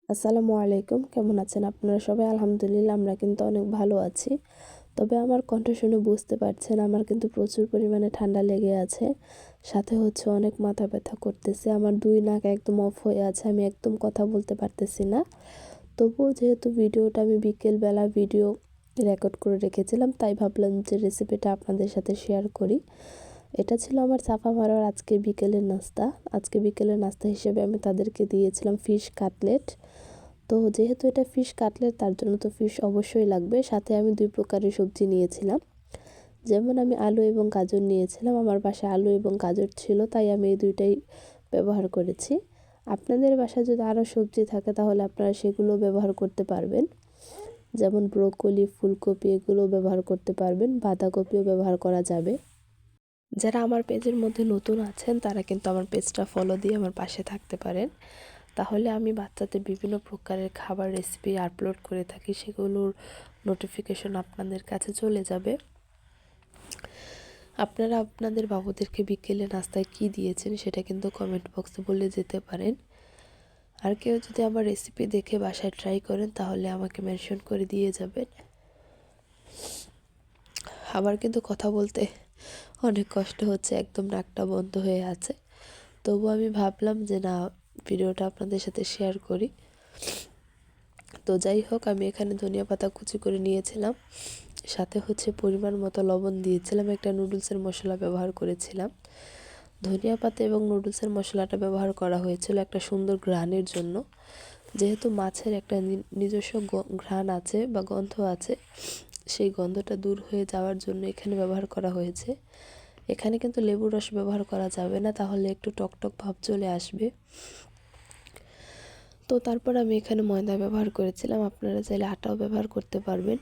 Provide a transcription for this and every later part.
আসসালামু আলাইকুম, কেমন আছেন আপনারা সবাই? আলহামদুলিল্লাহ আমরা কিন্তু অনেক ভালো আছি। তবে আমার কণ্ঠ শুনে বুঝতে পারছেন আমার কিন্তু প্রচুর পরিমাণে ঠান্ডা লেগে আছে। সাথে হচ্ছে অনেক মাথা ব্যথা করতেছে। আমার ২ নাক একদম অফ হয়ে আছে। আমি একদম কথা বলতে পারতেছি না। তবুও যেহেতু ভিডিওটা আমি বিকেলবেলা ভিডিও রেকর্ড করে রেখেছিলাম, তাই ভাবলাম যে রেসিপিটা আপনাদের সাথে শেয়ার করি। এটা ছিল আমার চাপা মারার আজকে বিকেলের নাস্তা। আজকে বিকেলের নাস্তা হিসেবে আমি তাদেরকে দিয়েছিলাম ফিশ কাটলেট। তো যেহেতু এটা ফিশ কাটলেট তার জন্য তো ফিশ অবশ্যই লাগবে। সাথে আমি ২ প্রকারের সবজি নিয়েছিলাম। যেমন আমি আলু এবং গাজর নিয়েছিলাম। আমার বাসায় আলু এবং গাজর ছিল, তাই আমি এই ২ টাই ব্যবহার করেছি। আপনাদের বাসায় যদি আরও সবজি থাকে তাহলে আপনারা সেগুলো ব্যবহার করতে পারবেন। যেমন ব্রোকলি, ফুলকপি এগুলো ব্যবহার করতে পারবেন। বাঁধাকপিও ব্যবহার করা যাবে। যারা আমার পেজের মধ্যে নতুন আছেন তারা কিন্তু আমার পেজটা ফলো দিয়ে আমার পাশে থাকতে পারেন। তাহলে আমি বাচ্চাদের বিভিন্ন প্রকারের খাবার রেসিপি আপলোড করে থাকি, সেগুলোর নোটিফিকেশন আপনাদের কাছে চলে যাবে। আপনারা আপনাদের বাবুদেরকে বিকেলে নাস্তায় কি দিয়েছেন সেটা কিন্তু কমেন্ট বক্সে বলে যেতে পারেন। আর কেউ যদি আমার রেসিপি দেখে বাসায় ট্রাই করেন তাহলে আমাকে মেনশন করে দিয়ে যাবেন। আমার কিন্তু কথা বলতে অনেক কষ্ট হচ্ছে, একদম নাকটা বন্ধ হয়ে আছে। তবু আমি ভাবলাম যে না, ভিডিওটা আপনাদের সাথে শেয়ার করি। তো যাই হোক, আমি এখানে ধনিয়া পাতা কুচি করে নিয়েছিলাম, সাথে হচ্ছে পরিমাণ মতো লবণ দিয়েছিলাম, একটা নুডলসের মশলা ব্যবহার করেছিলাম। ধনিয়া পাতা এবং নুডলসের মশলাটা ব্যবহার করা হয়েছিল একটা সুন্দর ঘ্রাণের জন্য। যেহেতু মাছের একটা নিজস্ব ঘ্রাণ আছে বা গন্ধ আছে, সেই গন্ধটা দূর হয়ে যাওয়ার জন্য এখানে ব্যবহার করা হয়েছে। এখানে কিন্তু লেবুর রস ব্যবহার করা যাবে না, তাহলে একটু টকটক ভাব চলে আসবে। তো তারপর আমি এখানে ময়দা ব্যবহার করেছিলাম, আপনারা চাইলে আটাও ব্যবহার করতে পারবেন।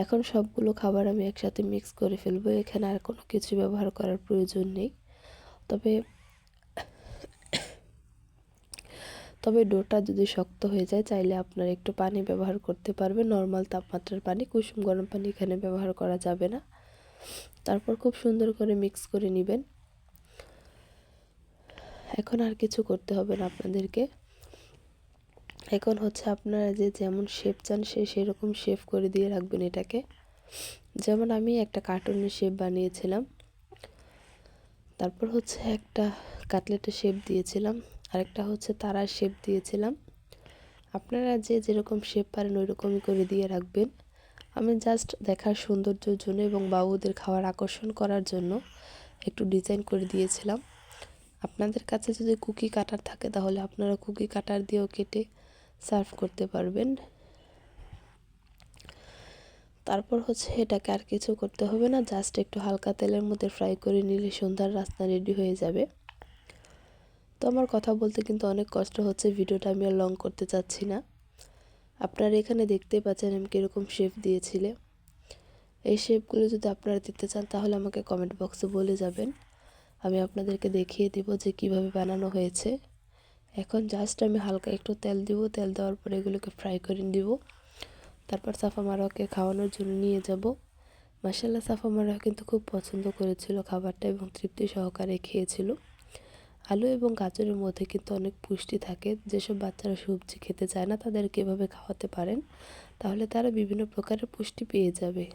এখন সবগুলো খাবার আমি একসাথে মিক্স করে ফেলবো, এখানে আর কোনো কিছু ব্যবহার করার প্রয়োজন নেই। তবে তবে ডোটা যদি শক্ত হয়ে যায় চাইলে আপনারা একটু পানি ব্যবহার করতে পারবেন, নর্মাল তাপমাত্রার পানি, কুসুম গরম পানি এখানে ব্যবহার করা যাবে না। তারপর খুব সুন্দর করে মিক্স করে নেবেন। এখন আর কিছু করতে হবে না আপনাদেরকে। এখন হচ্ছে আপনারা যে যেমন শেপ চান সেরকম শেপ করে দিয়ে রাখবেন এটাকে। যেমন আমি একটা কার্টুনের শেপ বানিয়েছিলাম, তারপর হচ্ছে একটা কাটলেটের শেপ দিয়েছিলাম, আরেকটা হচ্ছে তারার শেপ দিয়েছিলাম। আপনারা যে যেরকম শেপ পারেন ওই রকমই করে দিয়ে রাখবেন। আমি জাস্ট দেখার সৌন্দর্যের জন্য এবং বাবুদের খাওয়ার আকর্ষণ করার জন্য একটু ডিজাইন করে দিয়েছিলাম। আপনাদের কাছে যদি কুকি কাটার থাকে তাহলে আপনারা কুকি কাটার দিয়েও কেটে সার্ভ করতে পারবেন। তারপর হচ্ছে এটাকে আর কিছু করতে হবে না, জাস্ট একটু হালকা তেলের মধ্যে ফ্রাই করে নিলে সন্ধ্যার রাস্তা রেডি হয়ে যাবে। তো আমার কথা বলতে কিন্তু অনেক কষ্ট হচ্ছে, ভিডিওটা আমি আর লং করতে চাচ্ছি না। আপনারা এখানে দেখতেই পাচ্ছেন আমি কীরকম শেপ দিয়েছিলে। এই শেপগুলো যদি আপনারা দিতে চান তাহলে আমাকে কমেন্ট বক্সে বলে যাবেন, আমি আপনাদেরকে দেখিয়ে দিব যে কিভাবে বানানো হয়েছে। এখন জাস্ট আমি হালকা একটু তেল দিব, তেল দেওয়ার পরে এগুলোকে ফ্রাই করে দিব। তারপর সাফা মারোয়াকে খাওয়ানোর জন্য নিয়ে যাব। মাশাআল্লাহ, সাফা মারোয়া কিন্তু খুব পছন্দ করেছিল খাবারটা এবং তৃপ্তি সহকারে খেয়েছিল। আলু এবং গাজরের মধ্যে কিন্তু অনেক পুষ্টি থাকে, যেসব বাচ্চারা সবজি খেতে চায় না তাদেরকে এভাবে খাওয়াতে পারেন, তাহলে তারা বিভিন্ন প্রকারের পুষ্টি পেয়ে যাবে।